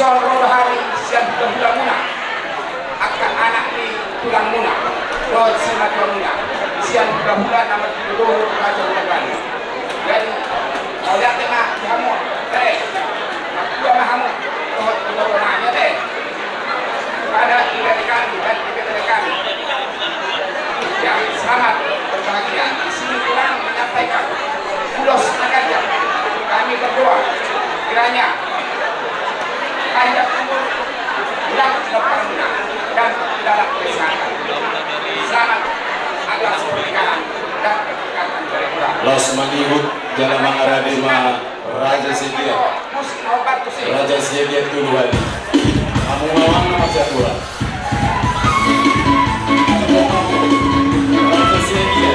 soal roda hari siang tulang muna akan anak ni tulang muna roda sima tulang muna siang bulan nama dulu kaca bulan jadi kalau lihat tengah kamu aku sama kamu roda nanya deh ada tiga rekan yang selamat berbahagia di sini kurang menyampaikan ulos sengaja kami berdoa kiranya panjang umur dan keberuntungan dan dalam kesehatan selamat atas pernikahan dan keberkatan dari Tuhan. Los mangihut jalan mangaradima Raja Sedia Raja Sedia duluan kamu ngawang nama jadwal Raja Sedia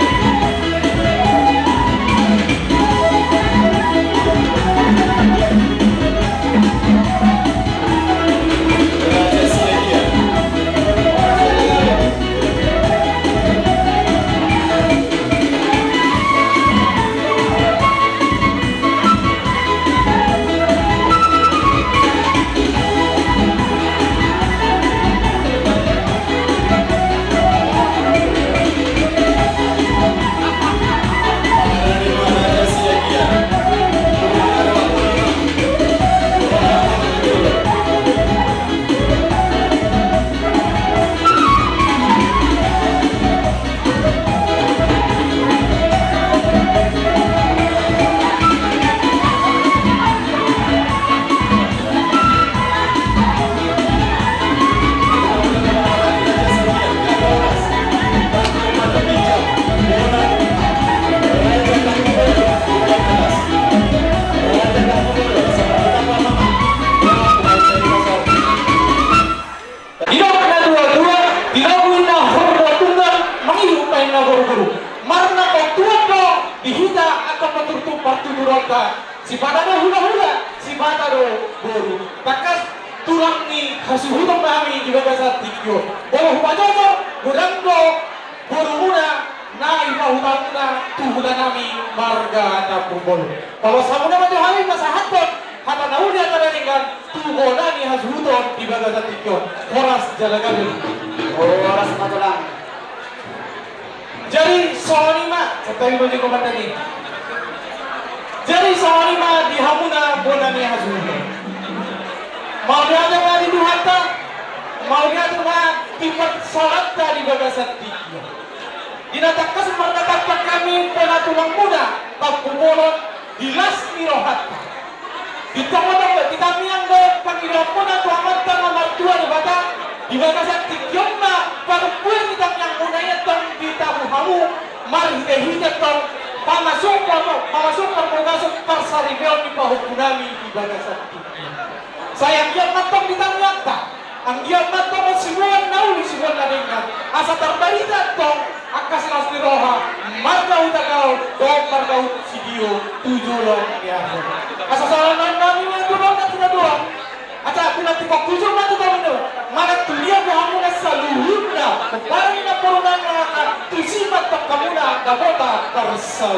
si patado hula-hula, si patado boru. Takas tulang ni hasuhutong kami di bagasa tikyo. Bolo hupajojo, gudanggo, boru muna, na ipahutang na tuhulan nami marga na pumbol. Kalau sama naman yung hari masahaton, hata nauli ang kanalingan, tuhulan ni hasuhutong di bagasa tikyo. Oras jalagan. Oras matulang. Jadi soal lima, saya mau juga tadi. Jadi soal lima di hamuna bona ni hasuhutong. Mau dia ada di duhata, mau dia ada tipat salat di bagasa tikyo. Dinatakas markatapat kami pena tulang muda, tapumulon dilas ni rohat. Ditong-tong kita miang do pangirap muna tu amat tanah martua di bata di bagasa tikyo na parpuan kita miang muna yatong ditabuhamu marhide-hide tong pamasok permugasok parsaribel ni pahukunami di bagasa tikyo. Sayang dia matong ditamiang tak. Ang dia matong simuan nauli simuan naringan. Asa terbarita tong akas las ni roha marga utagaw dong marga sidio tujulong niyaho. Asa salaman namin yung tulong na tinaduang. At sa pinatikok tujul na tutawin nyo. Manag tuliya mo hamo na sa luhud na. Parang inapurunan nga tusimat tong kamuna gabota karsaw.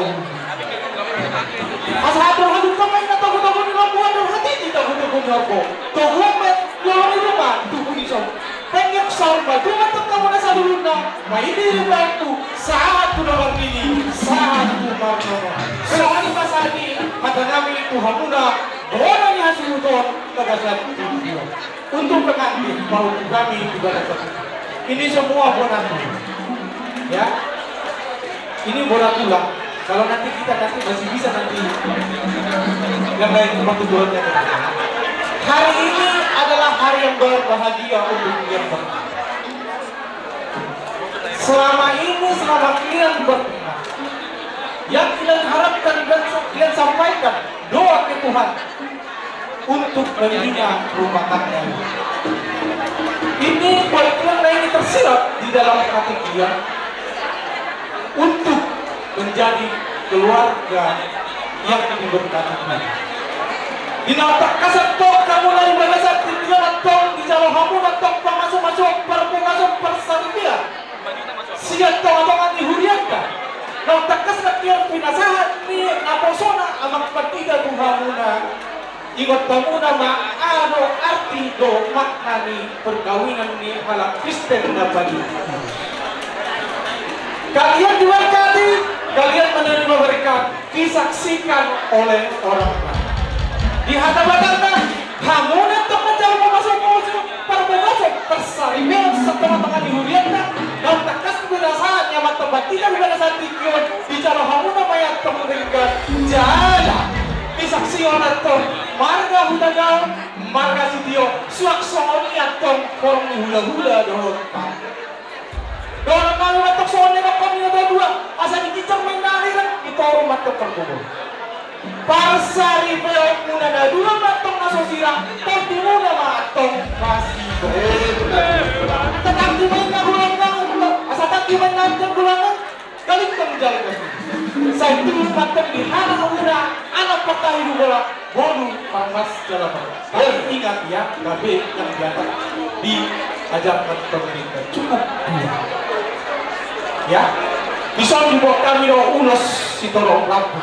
Asa hadong-hadong kamay na tago-tago nila buwan ng hati di tago-tago nyo ako. Tuhumet yung inuman tuhunisong. Pengyok sarba, tumatang ka muna sa luhud na mainirin ba ito saat ko naman nili, saat ko magmama. Saan masani, matanami ito hamuna, bola ni hasuhutong tagasat ito. Untuk pengantin, mau kami juga dapat. Ini semua bola tulang. Ya, ini bola tulang. Kalau nanti kita masih bisa nanti gambarin tempat tujuannya. Hari ini adalah hari yang berbahagia untuk kalian berdua. Selama kalian berdua, yang kalian harapkan dan kalian sampaikan doa ke Tuhan untuk membina rumah tangga. Ini buat kalian ini tersirat di dalam hati kalian untuk menjadi keluarga yang diberkati Tuhan. Dinatak kasat tok kamu dari bagasat tinggal tok di jalan kamu tok pamasuk-masuk perpungasuk persaripia. Siya tok atongan dihurianka. Natak kasat tiang pinasahan ni naposona amang patiga Tuhan muna Ingat kamu nama ano arti do makna ni perkawinan ni halak Kristen na bagi. Kalian diberkati, kalian menerima berkat, disaksikan oleh orang lain. Di hadapan kamu nanti menjauh masuk perbedaan tersarikan setelah tengah dihuriannya dan tekas kebiasaan yang tempat tidak pada saat tikion bicara kamu namanya temukan jalan disaksi orang itu marga hudagau marga sidio suak soalnya atau korong hula-hula doang kalau batok soalnya kami ada dua asal dikicau main aliran itu orang batok perkubur parsari peok muna na dua batok nasosira tapi muna batok masih tetap di main kagulangan asal tak di main nanti kagulangan kali kita menjalin saya itu batok di hana muna anak patah hidup bola bodoh panas dalam kalian ingat ya KB yang diangkat diajarkan pemerintah cukup dua ya bisa dibawa kami do ulos si tolong lampu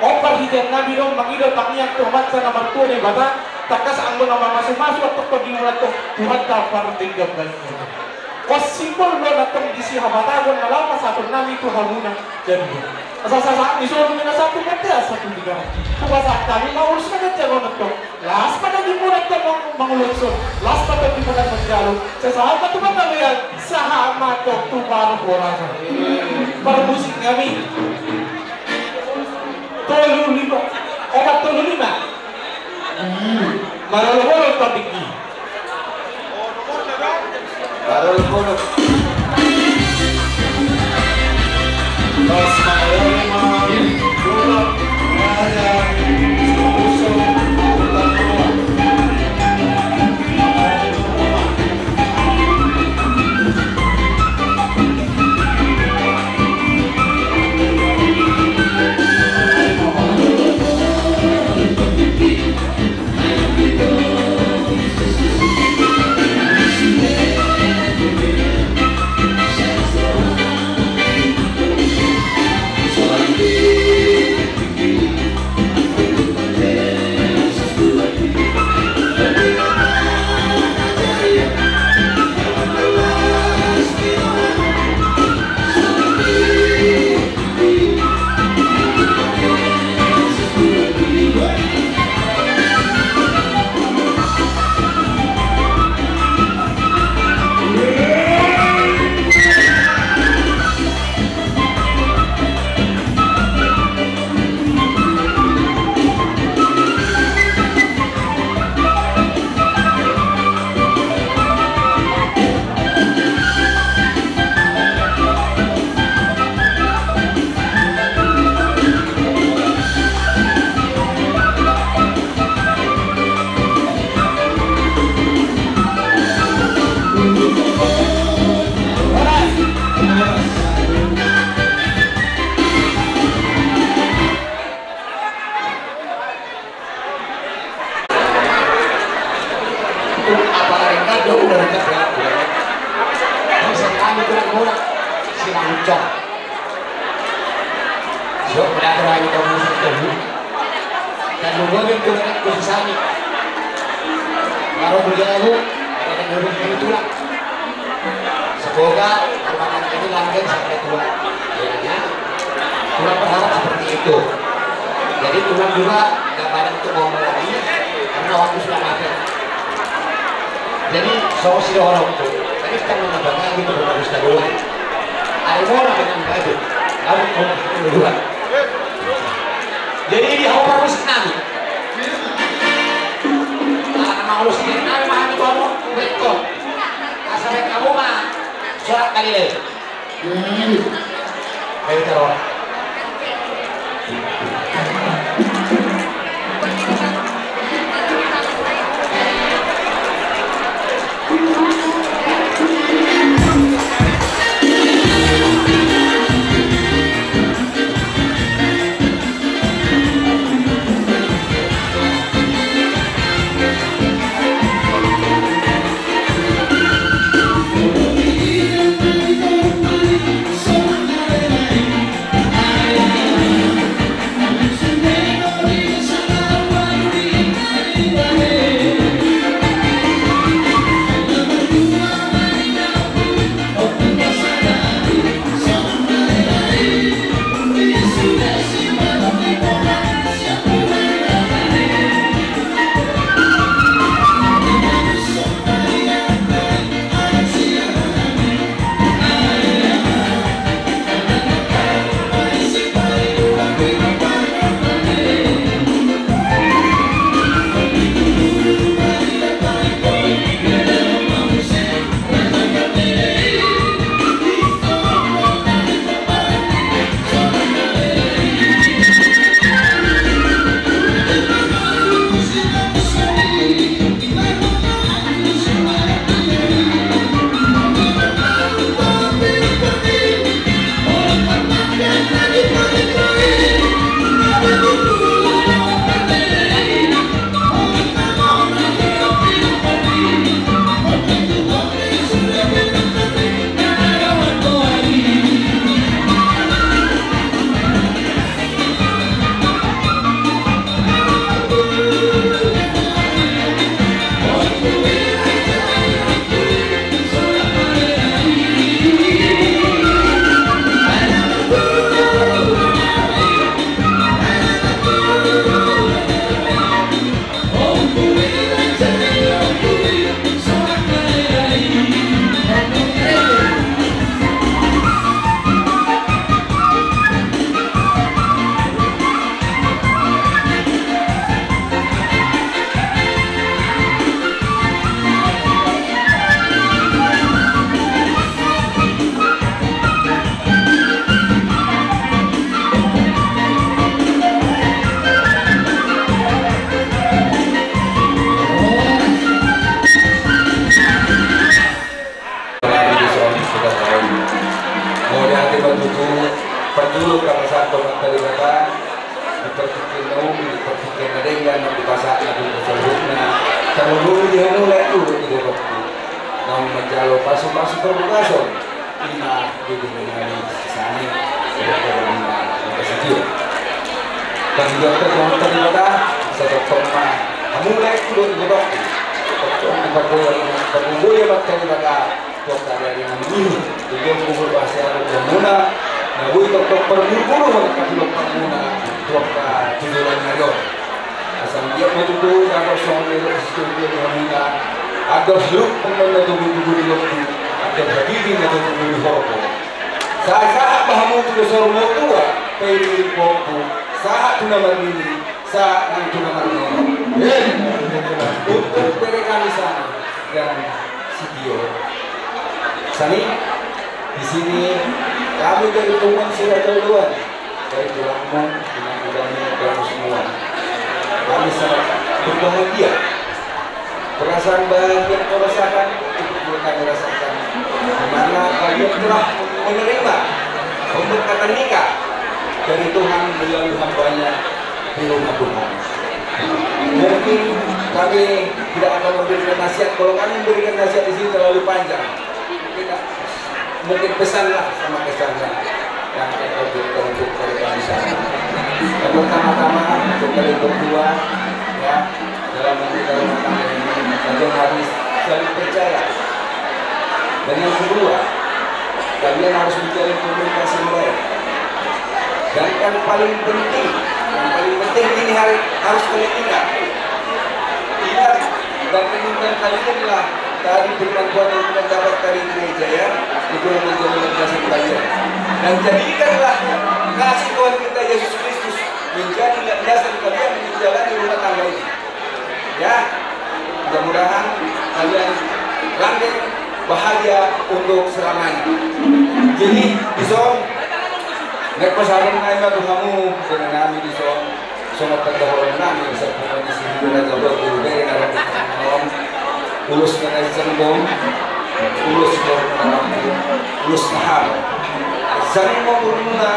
opar hidup nabi do mangidol taknya tomat sana mertua ni bata takas anggo nama masuk atau perdimulan to Tuhan tapar tinggal balik was simbol lo datang di si habatagon na lama satu nami itu hamuna jadi asal-asal disuruh minta satu kerja satu tiga kuasa kami mau urus kan aja lo nato las pada dimulat to mangulusun las pada dimulat menjalur sesahabat tu bang kami yang sahabat to tubar orang permusik kami tolu lima obat tolu lima marolo topik ini marolo Semoga perbankan ini langgeng sampai tua. Ya, Tuhan berharap seperti itu. Jadi Tuhan juga gak banyak untuk ngomong lagi karena waktu sudah mepet. Jadi solusi orang itu. Tadi kita menambahkan gitu bagus dulu. Ada orang dengan baju, lalu ngomong itu duluan. Jadi di awal musik nabi. Nama Allah sendiri nabi mah itu ngomong betul. Asal kamu mah surat kali deh. Ayo taruh. menjalo pasu-pasu perbukasan ina di mengenai sisani sedia dan juga terjauh terlibat satu koma mulai turun gedok berkumpul ya bakal pada dokter dari ini tujuan kumpul bahasa Muna nawi dokter berburu mereka dokter Muna dokter tujuan ngayon asal dia betul kalau soalnya studio di Muna agar seluk pemanda tubuh-tubuh di lokasi agar berdiri atau tubuh di horko saat bahamu tuh sormo tua pilih poku saat tu nama ini saat itu nama ini untuk mereka di sana dan studio sani di sini kami dari teman sudah duluan dari tulangmu dengan udahnya dan semua kami sangat berbahagia perasaan bahagia yang kau rasakan itu kami rasakan dimana kalian telah menerima pemberkatan nikah dari Tuhan melalui hambanya di rumah Tuhan. Mungkin kami tidak akan memberikan nasihat, kalau kami memberikan nasihat di sini terlalu panjang. Kita mungkin pesanlah sama kesannya yang kita berikan untuk kalian di sana. Yang pertama-tama untuk kalian berdua ya dalam menjaga rumah tangga ini kalian harus saling percaya. Dan yang kedua, kalian harus mencari komunikasi yang baik. Dan yang paling penting ini harus kalian ingat dan renungkan kalian adalah tadi firman Tuhan yang kita dapat dari gereja ya, itu yang menjadi landasan kalian. Dan jadikanlah kasih Tuhan kita Yesus Kristus menjadi landasan kalian menjalani rumah tangga ini. Ya, mudah-mudahan kalian langgeng bahagia untuk selamanya. Jadi bison nagpasaran na iba kamu dengan kami bison sunod pagdahoran namin sa pumunta si Hira Gabot Ulberi na rin noon ulos na isang dong ulos na rin ulos na haro saan mo muna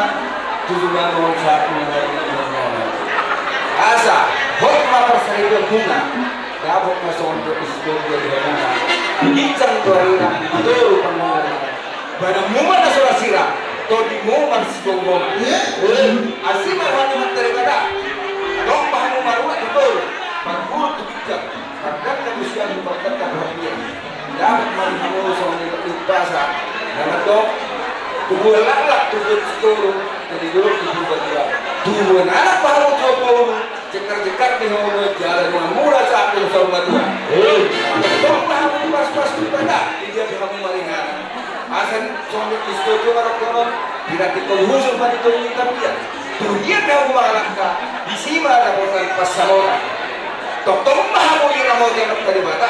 tutunan mo sa akin asa hot mapasarili muna dapat masonto istorya di muna isang tuwarina ituro pangalan barang muma na surasira to di mo magsitong asima wani magtarikada dong pahamu maruat betul pagburut tubigkat pagkat kalusian pagkat kabahagiaan dapat manihamu sa mga ipasa na dong tubulalak tubig siguro jadi dulu ibu berkata tubuh anak pahamu tubuh cekar-cekar di hongkong jalan yang murah saat itu sama Tuhan dong pahamu pas-pas ibadah dia pahamu maringan asan soalnya istudio orang-orang tidak dikonsumsi pada itu ini tapi ya tujuan yang malangka di sini ada orang pasamora tokong mahamu yang mau jangan terlibat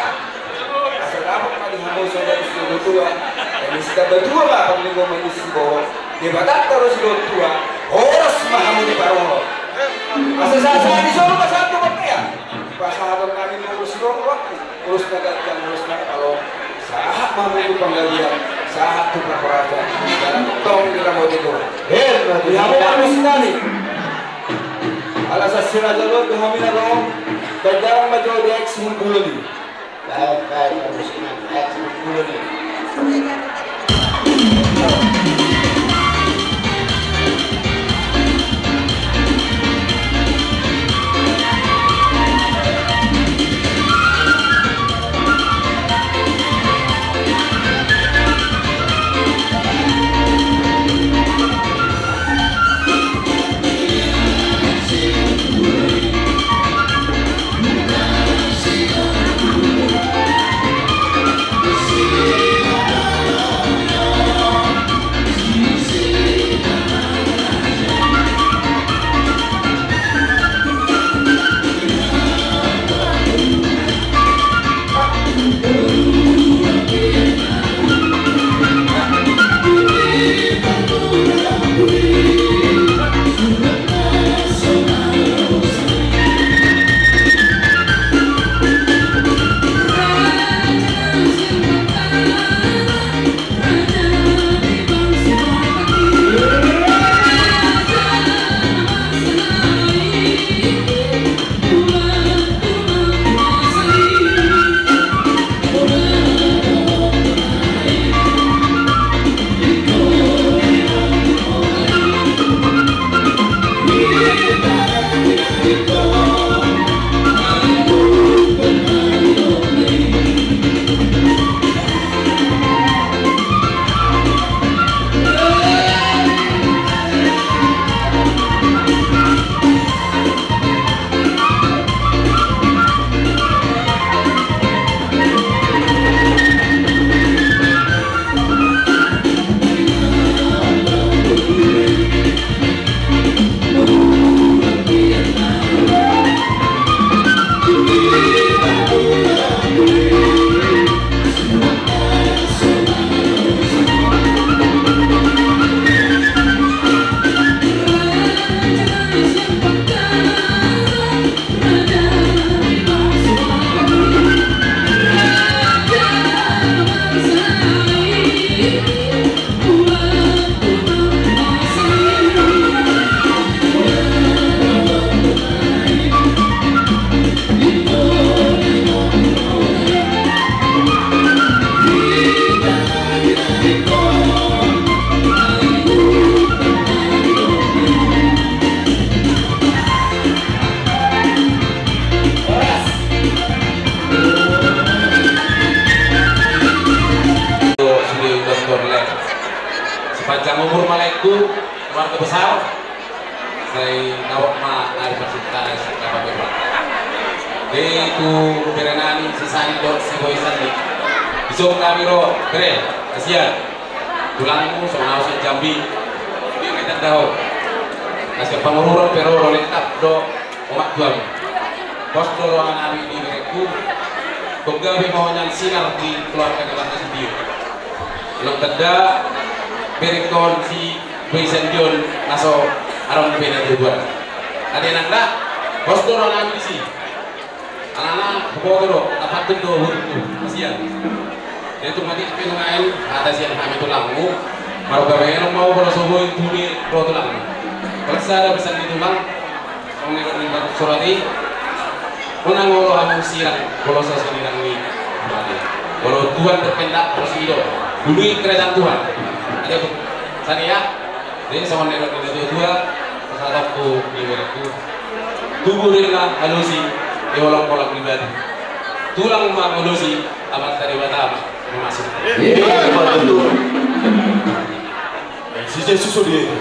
asal apa kali hamu soalnya istudio tua dan sudah berdua lah pemilih manusia bawah debat terus tua harus mahamu di baru asal saya di Solo pasal itu apa ya pasal kami ngurus dong waktu urus negara urus kalau saat mahamu itu penggalian saat itu perkara dan tong kita mau itu yang harus nani alas asal jalur kami nalong berjalan maju di X mumpulun baik harus X mumpulun See Panjang umur malaiku, keluarga besar. Saya nawak ma Universitas Kabupaten. Itu berenani sisanya dot segoisan di. Isok kami ro keren, kasihan. Tulangmu sama nawas Jambi, dia kita tahu. Kasih pengururan pero lengkap do omak tuan. Bos do ruangan hari ini mereka. Konggawi mau nyan sinar di keluarga keluarga sendiri. Belum ada berikon si Baisen John naso aron beda tujuan. Ada yang nak bos do ruangan di sini. Anak-anak bawa do dapat do huruf kasihan. Itu mati pengen atas yang kami tulangmu baru gawe mau kalau subuh itu di tulangmu kalau saya ada pesan di tulang mengenai batu surati unang ngolo hamu sirang kalau saya sendiri ini kalau Tuhan terpendak harus hidup dulu kerajaan Tuhan ada tuh saya jadi sama nenek itu dua pesawatku di mereka tubuh rela halusi di olok-olok pribadi tulang mah halusi amat dari batama masuk. Iya, betul. Si Yesus dia.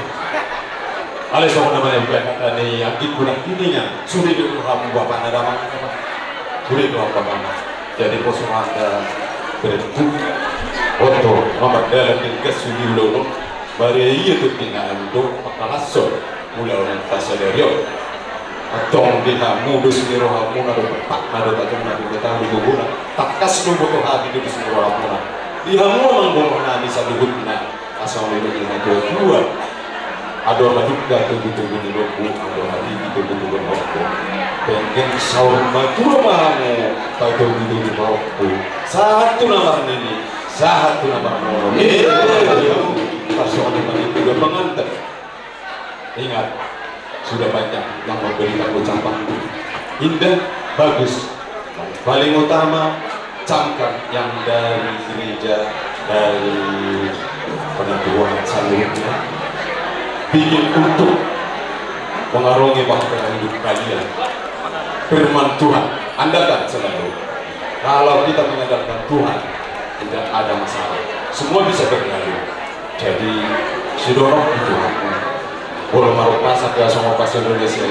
Ale sama namanya bukan kata ni yang kurang ininya. Sudah itu kamu bapak ada mana? Sudah itu apa mana? Jadi posisi anda berbentuk foto nomor dalam tingkat sudi lono. Bari iya tu tinggal untuk pakalasor mula orang fasa derio. Atong di kamu dosi rohamu nado tak nado tak cuma kita berguna takas nu butuh hati di dosi rohamu di kamu manggung na bisa dihutna asal itu kita dua ada maduk gatu gitu gini loku ada hati gitu gitu berhokku pengen saur matur mahamu tahu gitu di bawahku satu nama ini satu nama orang pasangan itu juga mengantar ingat sudah banyak yang memberikan ucapan indah, bagus, paling utama camkan yang dari gereja, dari penentuan seluruhnya bikin untuk mengarungi bahkan hidup kalian firman Tuhan andalkan selalu kalau kita mengandalkan Tuhan tidak ada masalah semua bisa berlalu jadi sidorong Tuhan boleh maruk masak ya sama pas Indonesia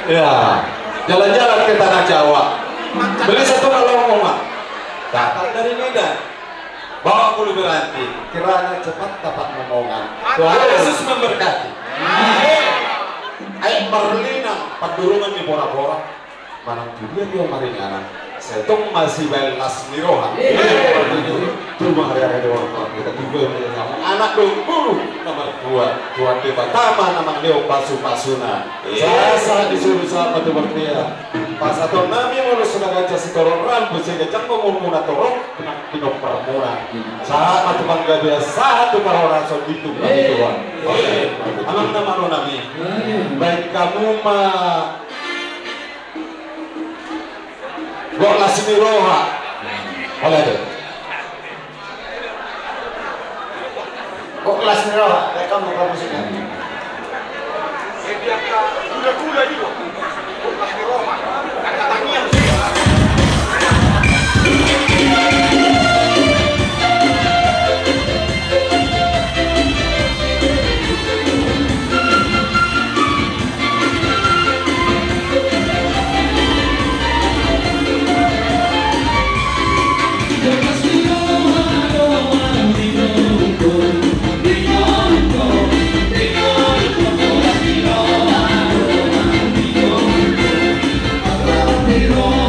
ya jalan-jalan ke tanah Jawa beli satu kalongongan datang dari Medan bawa puluh berarti kiranya cepat dapat ngomongan Tuhan Yesus memberkati ayo berlinang padurungan di pora-pora mana dia maringanan setung masih belas mirohan cuma hari-hari orang tua kita juga anak dulu nomor 2 Tuhan di Batama nama Leo Pasu-Pasuna saya disuruh sama tuh bertia pas atau nami mulus sudah baca setorong rambut sehingga jangan ngomong torong kena tinok permurah saat tuh bangga biasa tuh para orang so itu bagi Tuhan amang nama lo nami baik kamu mah Gok lasmi roha oleh itu Kok lasmi roha kayak kamu sudah kuda-kuda juga kok lasmi roha kata-katanya yang sih Pero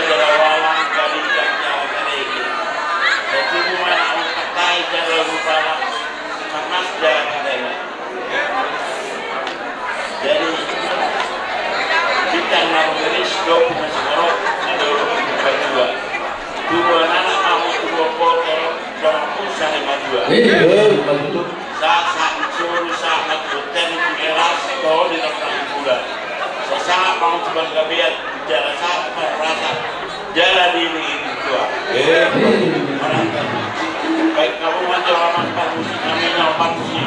jalan galing jalan kali. Jadi mulai aku pakai jalan lupa panas jalan kali. Jadi kita nangis dok masih orang ada orang berdua. Dua anak kamu dua foto dan aku saya dua. Saat suruh saat hotel di eras tol di depan bulan. Saya mau coba gabiat jalan saat merasa jalan ini dua. Baik kamu macam orang panusi kami nama panusi.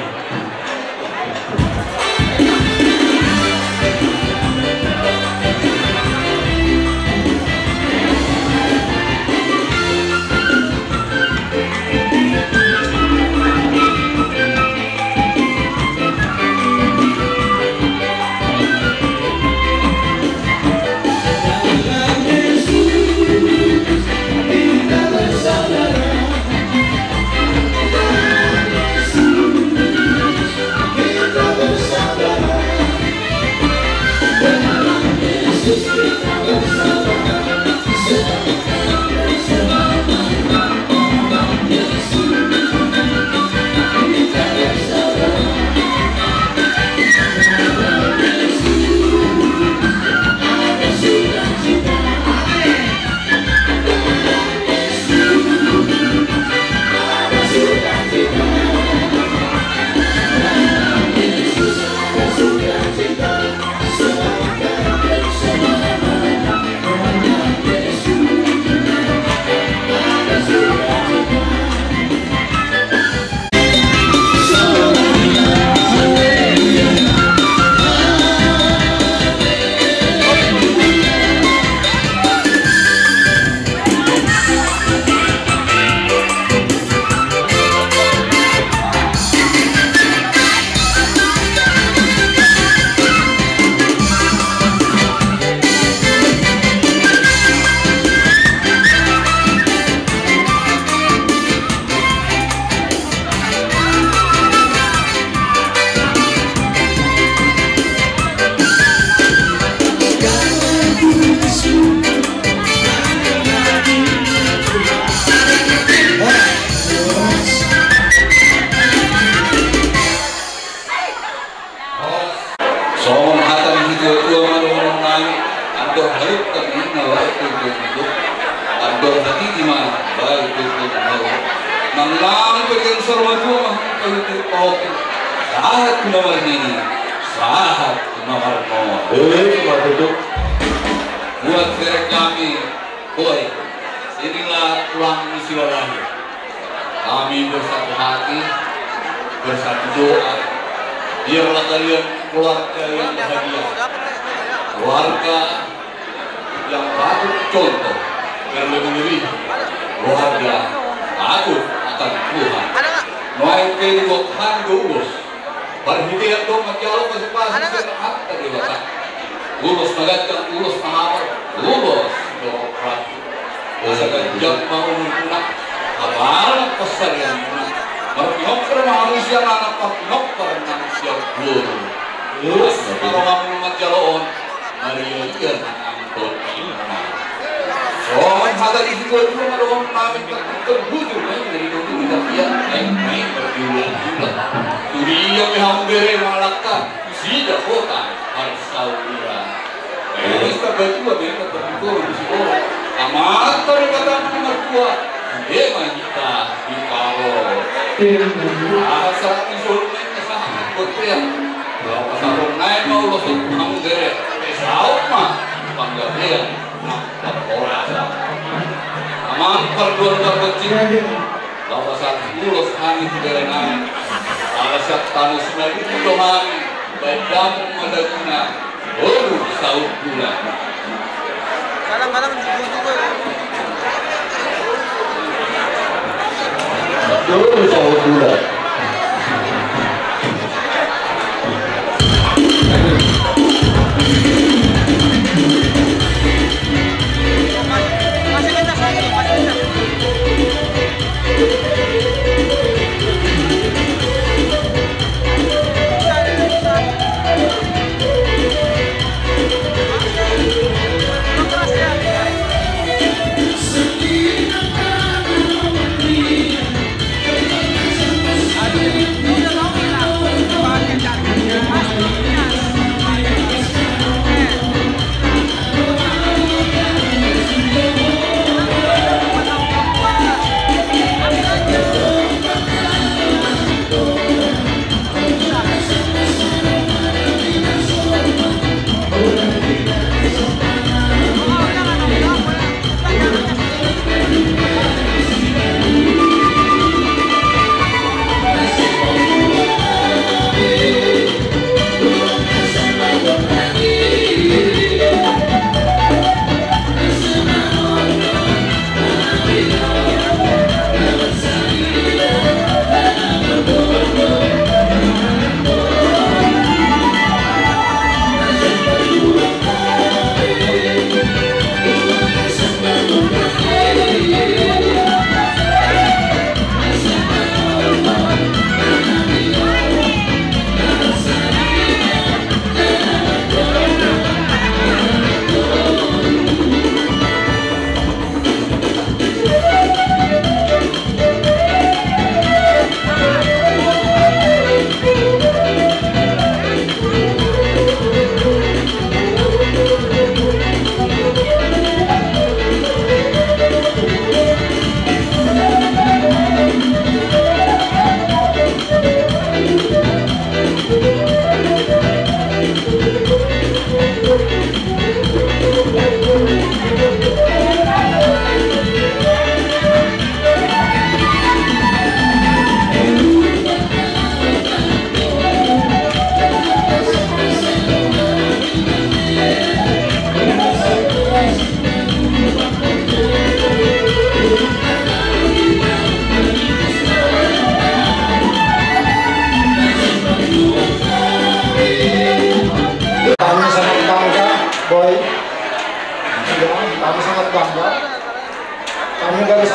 Buat mereka kami, boy, inilah tulang misi walahi. Kami bersatu hati, bersatu doa. Biarlah kalian keluarga yang bahagia, keluarga yang patut contoh, berlebih-lebih, keluarga takut akan Tuhan. Noai ke dua kan lulus, berhidayah dong macam pasal sehat tadi bapak. Lulus magandang lulus mahapal, lulus dokrat. Masa ganjang mau menunak, kabar pesan yang menunak. Berpihak karena manusia anak berpihak karena manusia guru. Lulus kalau kamu menjaloon, Maria ikan angkot ini. Soalnya ada di situ itu ada orang kami terbujuk, dari dulu kita lihat naik berjulang-julang. Dunia hampir malakkan, tidak kota harus saudara. Kita berdua mereka berkumpul di situ. Amat daripada nomor 2, dia kita di Palo. Asal insulmen sangat berpihak. Kalau pasal naik mau losot hampir, sama panggilan. Aman perjuangan berkecil. Kalau saat lulus kami tidak naik. Kalau saat tanus lagi tuhan baik dalam madaguna baru saud bulan. Kadang-kadang juga. Baru saud bulan.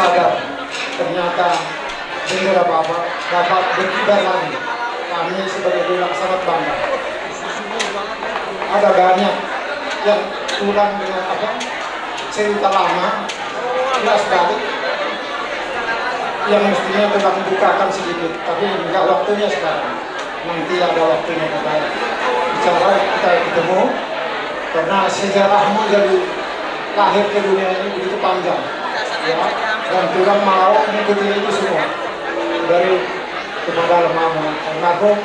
sadar ternyata bendera Bapak dapat berkibar lagi. Kami sebagai tulang sangat bangga. Ada banyak yang tulang dengan cerita lama, jelas balik yang mestinya tulang bukakan sedikit, tapi enggak waktunya sekarang. Nanti ada waktunya kita bicara, kita ketemu, karena sejarahmu jadi lahir ke dunia ini begitu panjang, ya. Dan tulang mau mengikuti itu semua dari kepada almarhum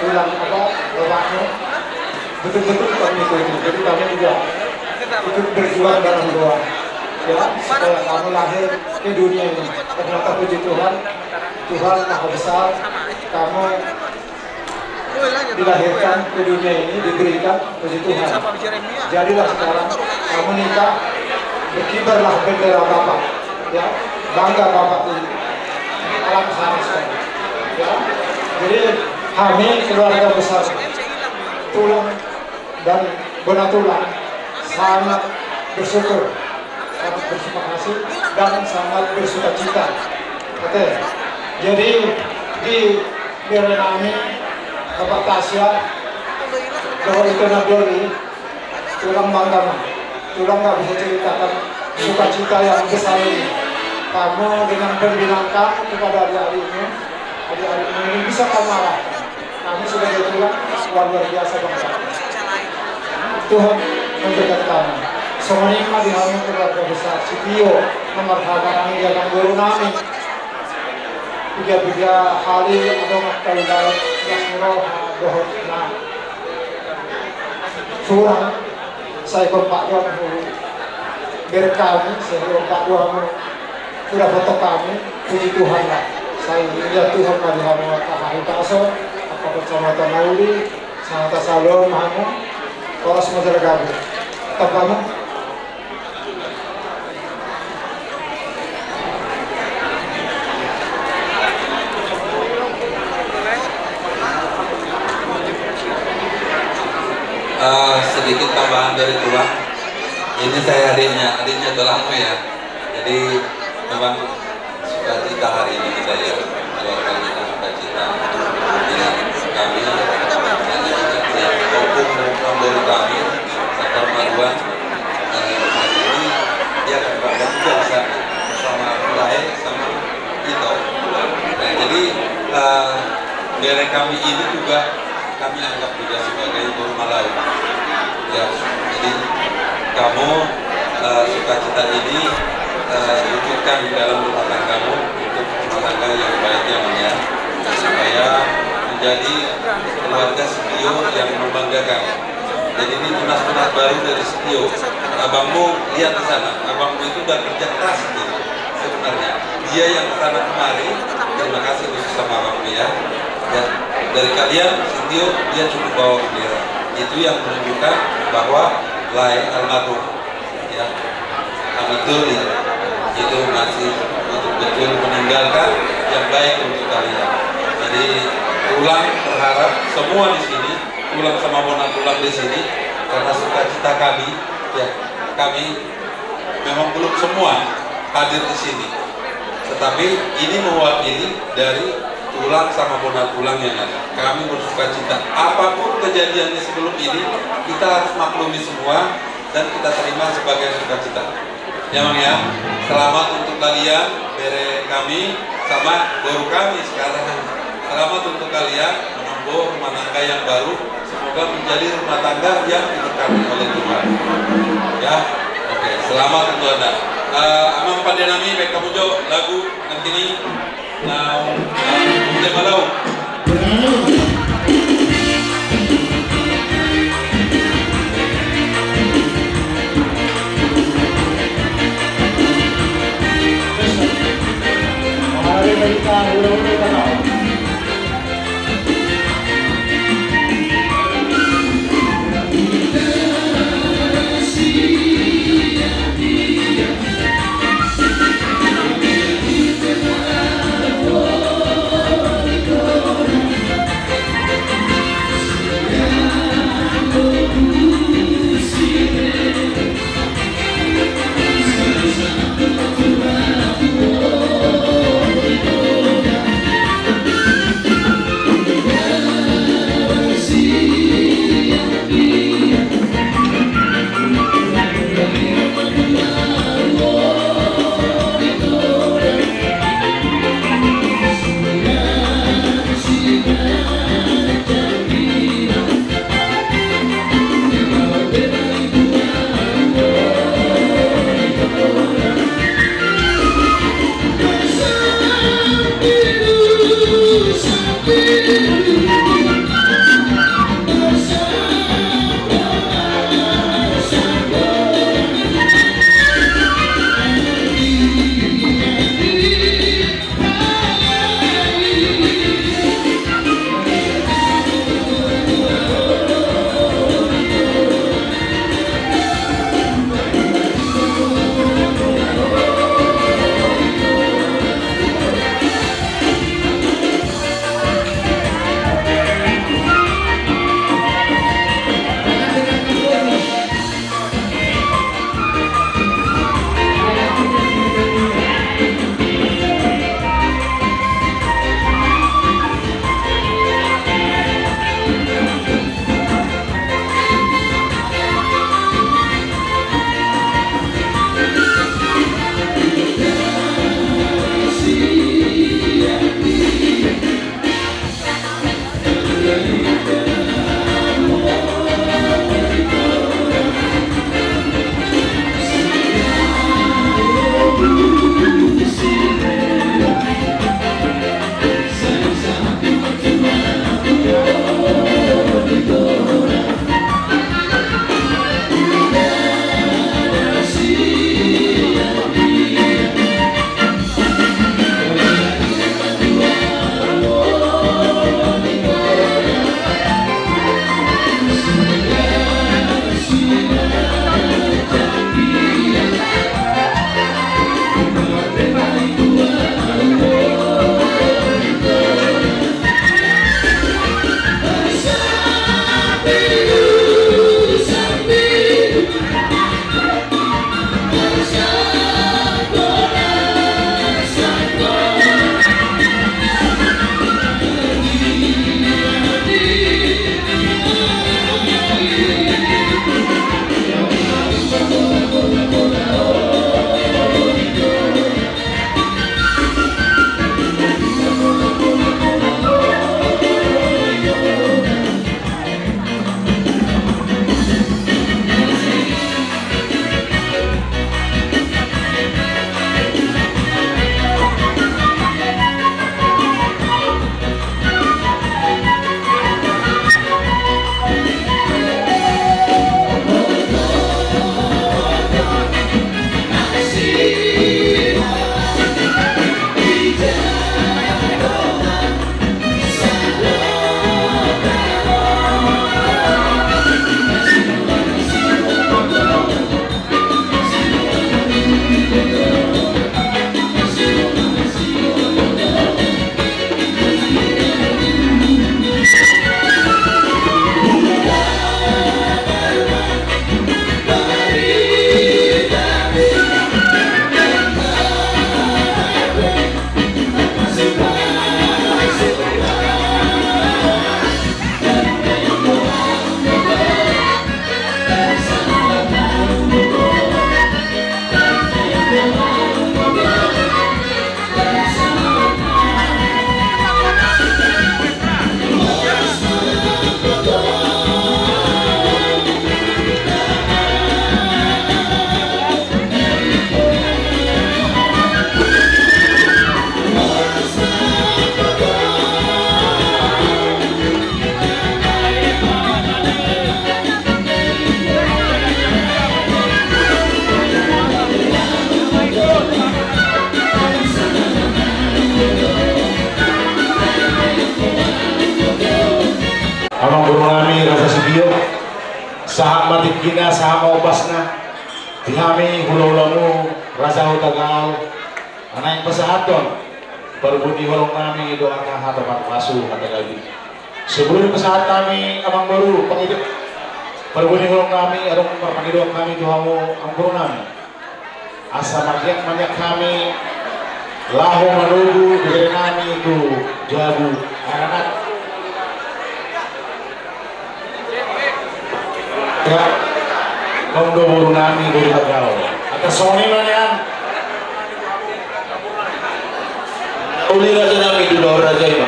tulang bapakmu betul-betul kami ikuti. Jadi kami juga ikut berjuang dalam doa, ya, supaya kamu lahir ke dunia ini. Ternyata puji Tuhan, Tuhan Maha Besar, kamu dilahirkan ke dunia ini, diberikan puji Tuhan. Jadilah sekarang kamu nikah, berkibarlah bendera Bapak, ya, bangga Bapak ini alam sana sekali, ya. Jadi kami keluarga besar tulang dan Bonatulang sangat bersyukur, sangat berterima kasih dan sangat bersuka cita. Oke, jadi di Berenami Bapak Tasya bahwa itu Nabi tulang bangga, tulang nggak bisa ceritakan sukacita yang besar ini. Kamu dengan pembinaan kamu kepada adik-adikmu ini bisa kamu arahkan. Kami sebagai tulang luar biasa bangga. Tuhan memberkati kamu. Semuanya di halaman keluarga besar Sitio nomor habaran yang guru nami. Tiga kali ada makailah Yasmiro Dohot nah surang saya kompak dua berkami saya kompak dua sudah foto kami puji Tuhan lah. Saya lihat Tuhan pada halaman kahari taso apa bersama Tanauli sangat salom mahamu kalau semua tergabung tetap kamu. Sedikit tambahan dari tulang. Ini saya adiknya tulangmu ya. Jadi memang sukacita hari ini kita ya, keluarga kita sukacita dengan kami yang hukum membawa kami sektor maruan hari ini dia akan bangga juga bisa bersama Mulai sama itu. Nah, jadi dari kami ini juga kami anggap juga sebagai Malau. Ya, jadi kamu sukacita ini wujudkan di dalam rumah tanggamu untuk rumah tangga yang baik yang mulia, supaya menjadi keluarga Setio yang membanggakan. Jadi ini tunas-tunas baru dari Setio. Abangmu lihat di sana, abangmu itu udah kerja keras gitu. Sebenarnya dia yang kesana kemari. Terima kasih khusus sama abangmu ya. Dan dari kalian Setio dia cukup bawa bendera. Itu yang menunjukkan bahwa Lai almarhum ya betul itu masih betul-betul meninggalkan yang baik untuk kalian. Jadi tulang berharap semua di sini, tulang sama Bonatulang di sini, karena sukacita kami ya, kami memang belum semua hadir di sini, tetapi ini mewakili dari tulang sama Bonatulang yang ada. Kami bersukacita. Apapun kejadiannya sebelum ini, kita harus maklumi semua dan kita terima sebagai sukacita. Ya Bang ya. Selamat untuk kalian, bere kami sama baru kami sekarang. Selamat untuk kalian menempuh rumah tangga yang baru. Semoga menjadi rumah tangga yang diberkati oleh Tuhan. Ya. Oke, selamat untuk Anda. Amang Pandenami baik kamu jo lagu nanti ini. Malau. Mari kita ulang-ulang kenal. Amang guru nami Raja Sidio saha matik kina saha maubasna dihami hula-hulamu Raja Hutagal anak yang pesahaton berbudi holong nami doakan hadapan masuk kata lagi sebelum pesahat kami amang baru penghidup berbudi holong nami adong perpanghidup kami doamu amang guru nami asa manyak kami lahu manugu dari nami itu jabu anak ya monggo guru nami guru Hutagal atas soni manyan uli raja nami dulu raja ima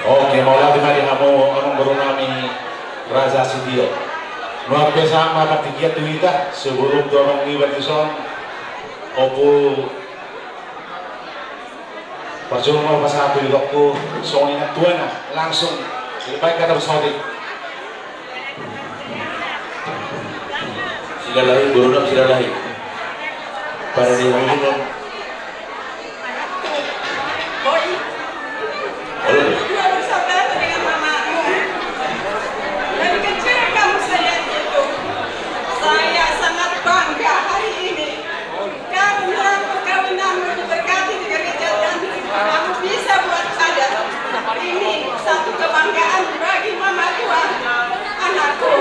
oke mau lagi mari kamu amang guru nami Raja Sidio luar biasa mata tiga tuita sebelum dorong ibadah ison opo percuma pas satu di waktu soni nak tua na langsung lebih baik kata pesawat sila lahi guru nak sila lahi pada di rumah satu kebanggaan bagi mama tua anakku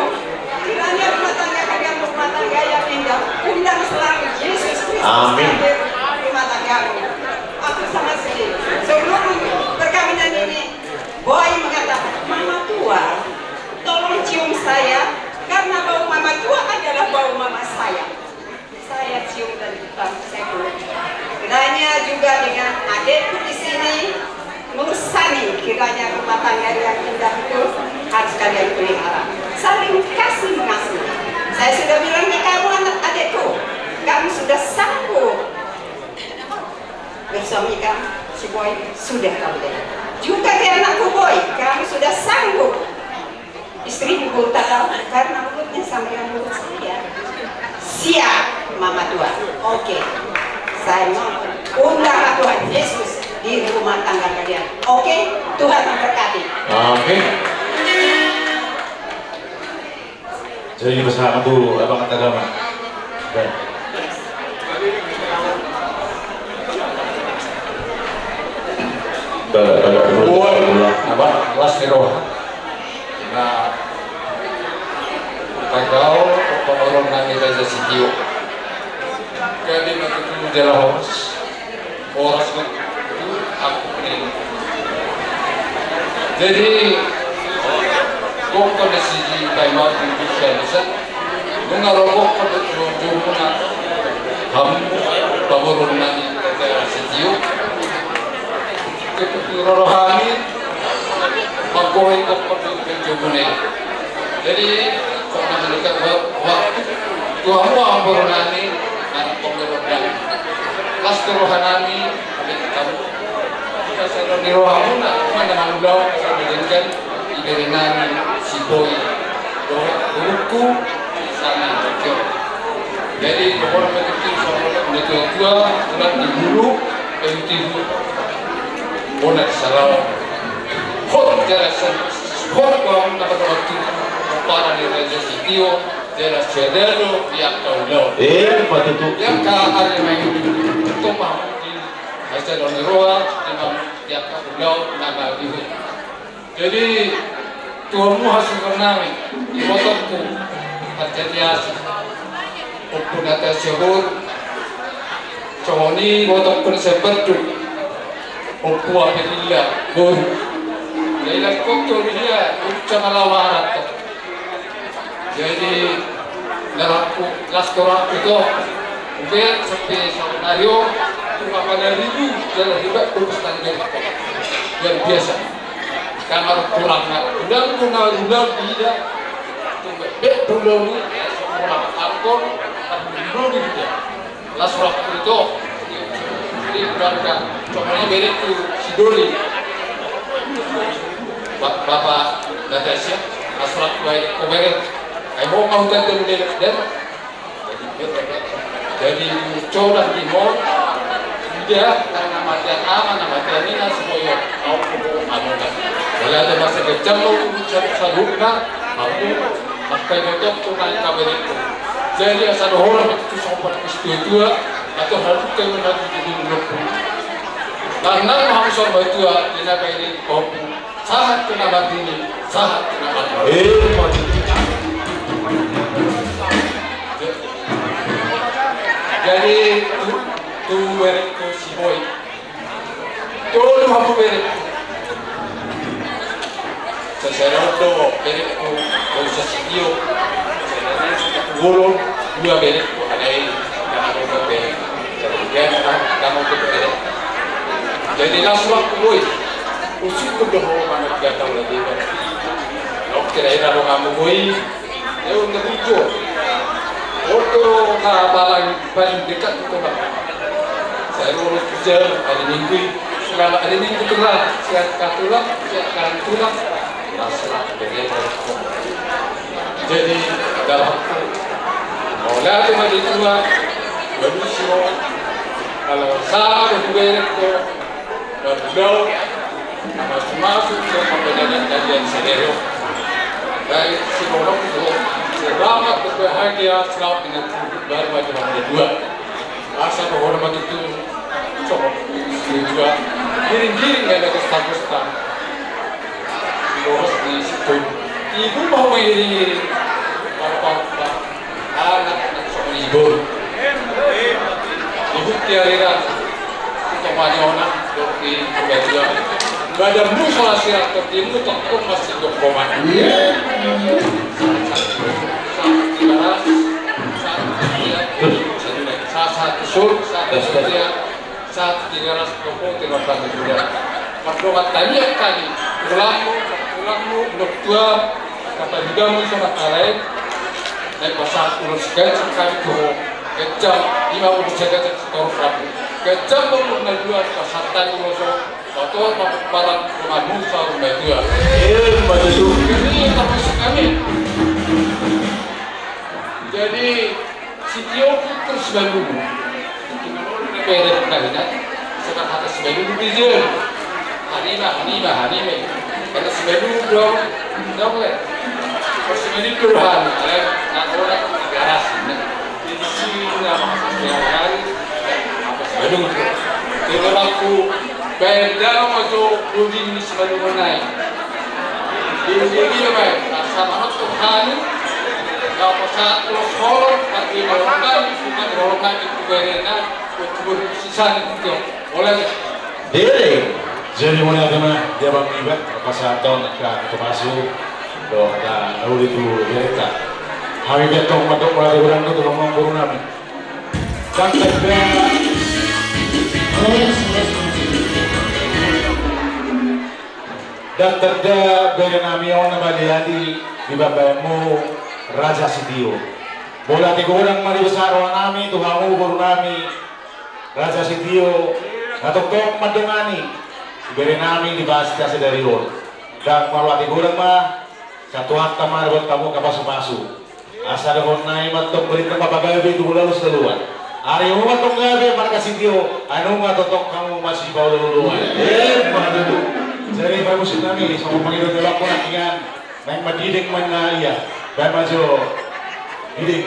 kiranya rumah tangga kalian rumah tangga yang indah undang selalu Yesus Kristus hadir rumah tanggamu aku sangat sedih sebelum perkawinan ini boy mengatakan mama tua tolong cium saya karena bau mama tua adalah bau mama saya cium dari depan saya peluk kiranya juga dengan adikku di sini Nursani kiranya rumah tangga yang indah itu harus kalian pelihara saling kasih mengasihi saya sudah bilang ke kamu anak adekku kamu sudah sanggup bersuamikan si boy sudah kamu lihat juga ke anakku boy kamu sudah sanggup istrimu bertahan karena mulutnya sama dengan mulut saya siap mama tua oke saya mau undang Tuhan Yesus di rumah tangga kalian. Oke, Tuhan memberkati. Amin. Jadi bersama tuh abang kata agama. Apa? Kelas roh. Nah, kau pengurus nami Raja Sidio. Kali itu jalan horas aku ini. Jadi, kau pada sini kaimau di Indonesia, dengar kau pada jumpa kamu pengurus nami Raja Sidio. Ketika rohani, makoi kau pada jumpa. Jadi, kau mendekat waktu Tuhan mau berani anak pengurus nami. Las rohanami kamu kita sedang di rohamu nak mana manggau saya menjadikan iberinani si boy buku sana jadi orang betul betul tua bulan di bulu penting bonak salah hot jelasan hot kamu dapat waktu para di Raja Sidio jelas cedero yang kau lo patut yang kau hari main tumah di hasil roa dengan tiap pulau naga itu. Jadi tuamu hasil kernami di motorku terjadi ukun atas syukur cowoni motorku seperti ukun apa dia bor lelah koktor dia ucap alawarat jadi dalamku laskorak itu mungkin seperti skenario 8.000 jalan hebat urus tangga yang biasa kamar kurang udah tidak bek pulau ini kurang alkohol dulu gitu laskorak itu di keluarga contohnya beda itu si Doli bapak Natasha laskorak baik kemarin mau dan jadi coba timur dia karena yang aman nama termina semuanya mau amoga. Wala ada masa kecil mau sabukna aku pakai betok tunai kabel itu. Jadi asal orang itu sempat istitua atau harus kita harus duduk. Karena mahamsor betua dina kaini kopi sangat kena batini sangat kena batini. Jadi tu berek tu si boy, tu hapu berek. Seseorang tu berek tu kalau sesidio, gulung dua berek tu ada yang ada berek, kemudian kamu tu berek. Jadi langsung aku boy, usul tu dah mana 3 tahun lagi kan. Kalau kira-kira lo kamu boy, dia untuk hijau. Auto paling dekat itu lah. Saya lulus kerja hari Minggu, segala hari Minggu tulang, siap tulang, masalah beres. Jadi dalam mulai tu maju tua, baru sih kalau saya beres tu, baru masuk ke pembelajaran kajian serius. Baik si orang itu selamat berbahagia selamat dengan baru maju nomor 2. Asa hormat itu coba juga giring-giring ada kestak-kestak terus di situ ibu mau giring-giring bapak anak sama ibu tiara untuk banyak di kebetulan nggak ada musuh sirat tertimu tak masih dokumen saat sur saat saat 320 juga maklumat tanya kali ulangmu dokter kata juga musuh lain dan pasal urus sekali tuh kejam 50 jaga setor rabu kejam mengenal dua kesehatan musuh atau barang rumah musa rumah dua ini termasuk kami. Jadi sitio terus baru beret kalian sekarang atas baru dijual hari karena sebelum belum boleh sebelum keluhan orang garas di sini yang hari sebelum itu aku beda macam buding di sebelum naik ini baik sama Tuhan. Kalau saat terus horor, tapi golongan bukan golongan itu berena untuk bersisa itu oleh dere. Jadi mana agama dia bang ibat pasal tahun ke masuk doa lalu itu berita. Hari betul madok mulai orang itu ngomong guru nami. Dan kerja dan kerja berenami orang baliadi di babamu Raja Sitio. Bola tiga orang mari besar orang nami Tuhanmu guru nami Raja Sitio atau kau mendengani beri nami dibahas kasih dari luar dan malu tiga orang mah satu harta mar buat kamu kapas masuk asal orang naik matok berita papagai itu lalu seluruh hari ini matok gabe marga Sitio anu nggak totok kamu masih bawa dulu mana tu jadi bagus nami sama panggil belak pun akian naik madidik mana iya dan maju ini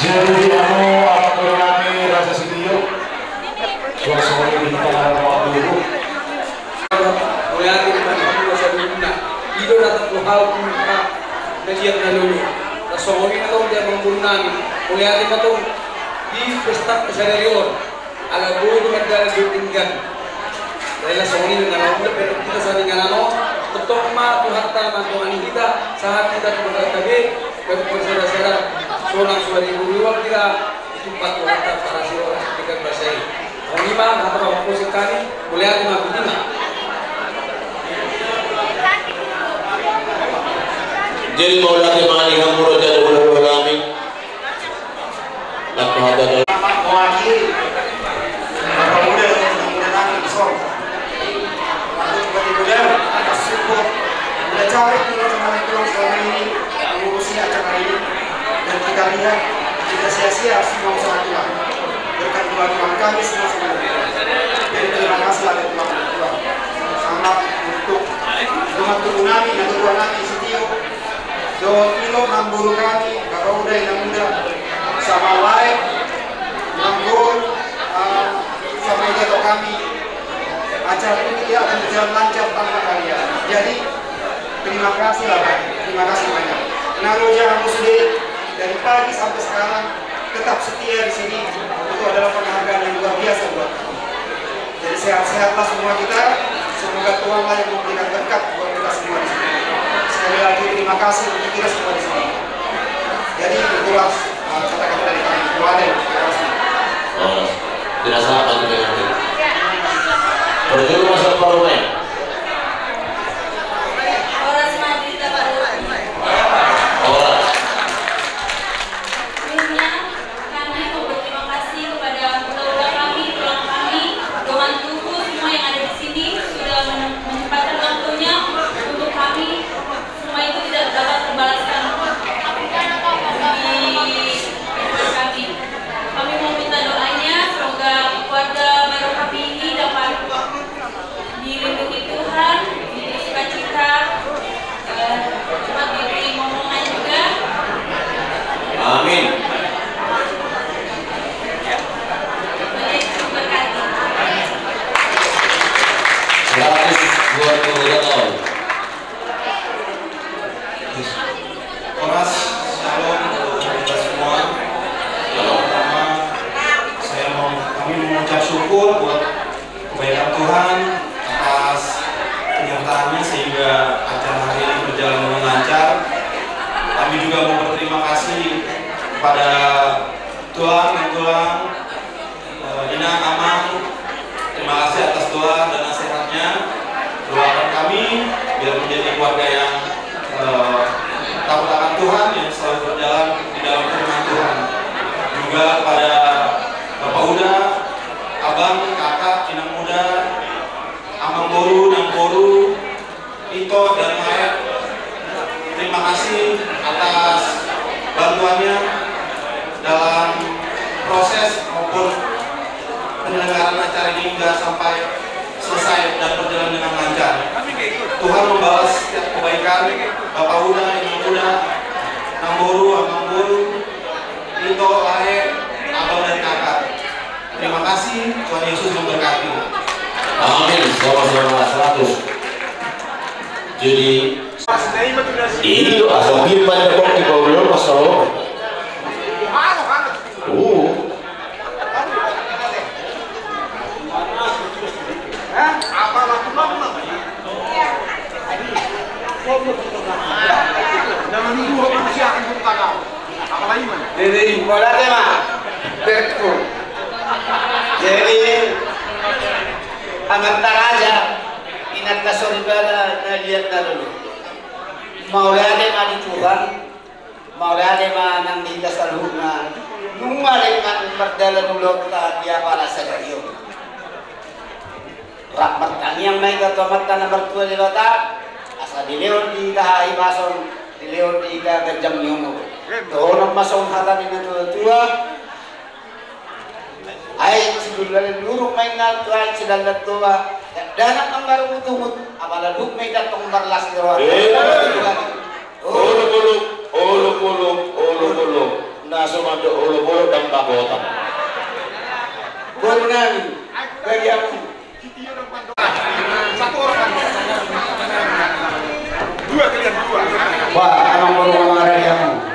Jadi apa kami rasa studio? Suasana ini kita waktu dulu. Mulai dari dulu sebelumnya, itu datang ke hal kita melihat dulu. Rasulullah itu dia menggunakan mulai dari itu di pesta kesadaran ala bulu negara ditinggal. Dari Rasulullah dengan Allah kita saling ngano, tetap ma Tuhan Tuhan kita saat kita kepada kami bersaudara seorang suami buluan kita itu patuh harta para siwa ketika bahasa ini. Lima atau posisi kami mulai dari Madinah. Jadi maulah temani hamura jadi ulul alamin. Laku hada dalam mewakili Bapak Muda yang mengenang Islam. Kemudian atas support udah capek kita teman-teman selama ini mengurusi acara ini dan kita lihat tidak sia-sia semua usaha Tuhan berkat bantuan kami semua sebenarnya. Jadi terima kasih lah Tuhan sama untuk rumah tunggu nami yang kedua nami Sitio do kilo namburu kami Bapak Muda yang muda sama lain nambur sampai jatuh kami acara ini tidak akan berjalan lancar tanpa kalian. Jadi terima kasih lah Pak, terima kasih banyak. Naroja Muslim dari pagi sampai sekarang tetap setia di sini. Itu adalah penghargaan yang luar biasa buat kami. Jadi sehat-sehatlah semua kita. Semoga semoga Tuhan lah yang memberikan berkat buat kita semua di sini. Sekali lagi terima kasih untuk kita semua di sini. Jadi itulah kata-kata dari kami. Keluarga. Tidak salah bagi PRT. Berjuru masuk parlemen. Horas maju dapat Horas. Sebelumnya kami mau berterima kasih kepada keluarga kami, tulang kami, dengan tubuh semua yang ada di sini sudah menyempatkan waktunya untuk kami. Semua itu tidak dapat terbalaskan di kehidupan kami. Kami mau minta doanya semoga keluarga baru kami ini dapat dilindungi Tuhan, diberi sukacita, cepat diberi momongan juga. Amin. Seratus buat tahun. Horas, shalom untuk kita semua. Pertama, kami mengucap syukur buat kebaikan Tuhan atas penyertaannya sehingga acara hari ini berjalan dengan lancar. Kami juga mau berterima kasih kepada Tulang, Ina, Amang. Terima kasih atas doa dan nasihatnya. Doakan kami biar menjadi keluarga yang takut akan Tuhan, yang selalu berjalan di dalam firman Tuhan. Juga kepada Bapak Uda, Abang, Kakak, Inang Muda, Amang Boru, Nang Boru, Ito, dan Maya. Terima kasih atas bantuannya dalam proses maupun penyelenggaraan acara ini hingga sampai selesai dan berjalan dengan lancar. Tuhan membalas setiap kebaikan Bapak Uda, Inang Muda, Nang Boru, Amang Boru, Ito, Ae, Abang dan Kakak. Terima kasih, Tuhan Yesus memberkati. Amin. Sama-sama 100. Jadi itu asal gimana kok di bawah masalah. Jadi bola tema berkur. Jadi antar aja inat kasoribana na lihat na dulu. Mau lihat di Tuhan, mau lihat nang di kasaluna. Nung dengan berdalan dulu kita dia para sagayo. Rapat kami yang main katomat tanah bertua di Batak, asa dileon di tahai mason, dileon di gajam nyumu. Tuh nang masong hata di tua. Ay sidulan luruk main nal tua sidalat tua. Dan ang baru utungut, apalagi duk may datong marlas doa. Ulu-puluk, nasumando ulu-puluk dan babotan. Baru namin, bagi aku. Satu orang. Dua kalian dua. Wah, abang baru mengarah kamu.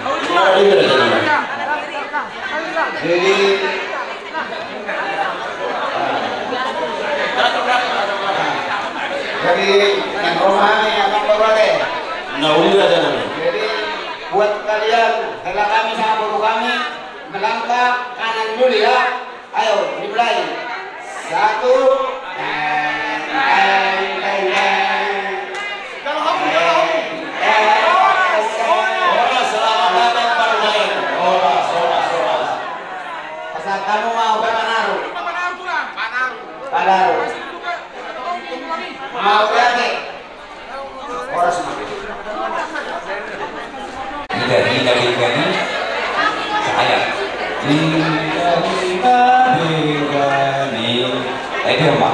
Jadi yang rohani akan beroleh. Nah, udah aja namanya. Jadi buat kalian, kalau kami sama guru kami melangkah kanan dulu ya. Ayo dimulai. 1. Kamu mau ke Panaru? Panaru. Mau lagi? Horas Gani saya. Gani. Itu apa?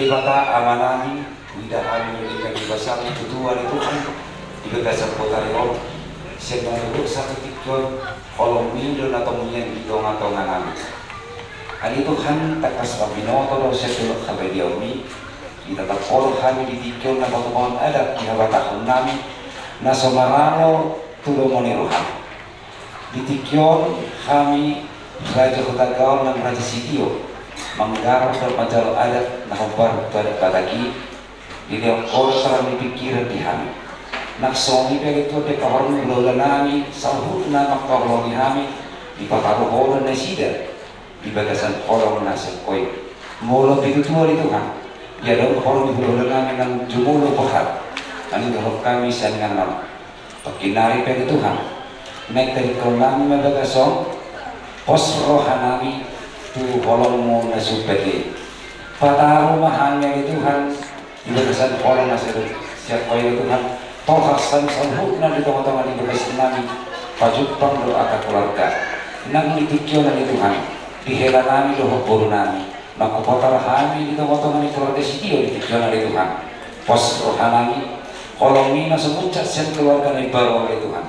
Debata amanami tidak kami menjadikan dibasar ketua itu kan dibagasan kota Leon sebenarnya satu tikon kolom mindo atau munyan di tonga-tonga nami ali itu kan takas kabinoto do setulok sampai diomi kita tak kolom kami di tikon na batuan adat di habatahun nami na somarano tulo moniruhan di tikon kami Raja Kota Gaon dan Raja Sitio menggarap bermajal adat na kabar pada batagi di dalam kolam dipikiran di kami nak songi begitu de kawan bulan nami sahut na makawani kami di pataruh kolam nasida di bagasan kolam nasib koi mula itu tua itu kan ya dalam kolam bulan nami nang jumulu pahat ani dalam kami sangan nam pakinari begitu kan naik dari kolam bagasan pos rohanami tu kolom nasupeti pataruh mahanya itu kan di bagasan kolam nasib siap koi itu kan tohasan sahut na di tengah-tengah di bagasan nami pajupang doa keluarga nang ditikyo na di Tuhan dihela nami doa buru nami nakupotar kami di tengah-tengah di keluarga Sitio ditikyo na di Tuhan pos rohanami kolom mina semucat sen keluarga na ibaru oleh Tuhan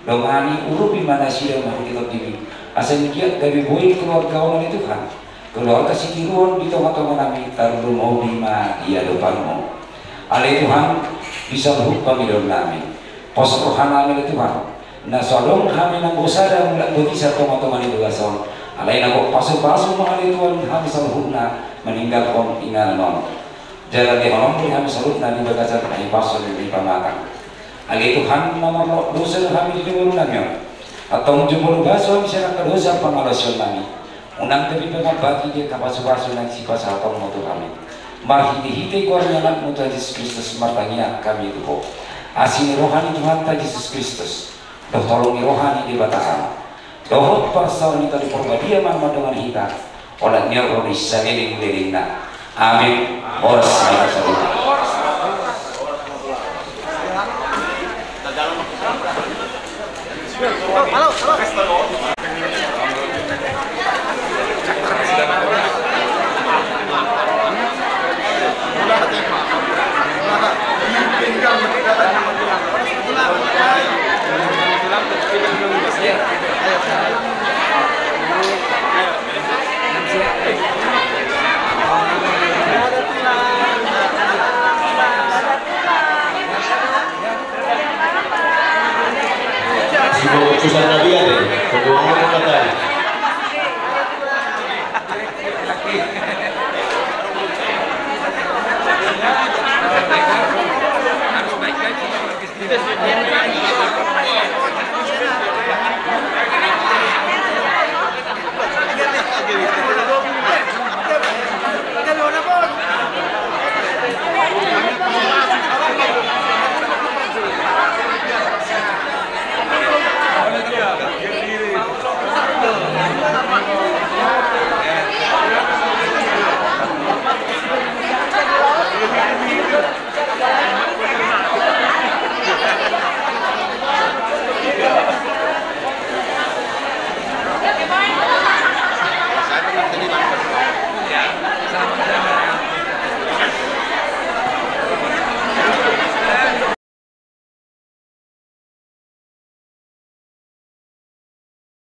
dongani urupi mana sila mahukilog dimi asal giat gabi boy keluarga orang itu kan keluarga Sitiruan di tengah-tengah nami taruh mau bima ia depanmu alai Tuhan bisa berubah midon nami pos rohana alai Tuhan na solong kami nang usada mulak bisa tengah-tengah itu gason alai nako pasu-pasu alai Tuhan kami salhuna meninggal kon ingal non jalan di orang pun kami salhuna di bagasan kami pasu di pamatang alai Tuhan nomor dosa kami di timur nami atau jumlah baso bisa nak dosa pengalasan kami unang tapi pengabati dia kapasu-pasu nang si pasal atau motor kami marhiti-hiti kornya nak muta Yesus Kristus martanya kami itu kok asini rohani Tuhan ta Yesus Kristus doh tolongi rohani di batasan doh pasal kita di porbadia mama dengan kita oleh nyoro di saliling-lilingna amin horas mereka saudara halo Susah Nabi ada, kedua orang kata. Harus baik-baik.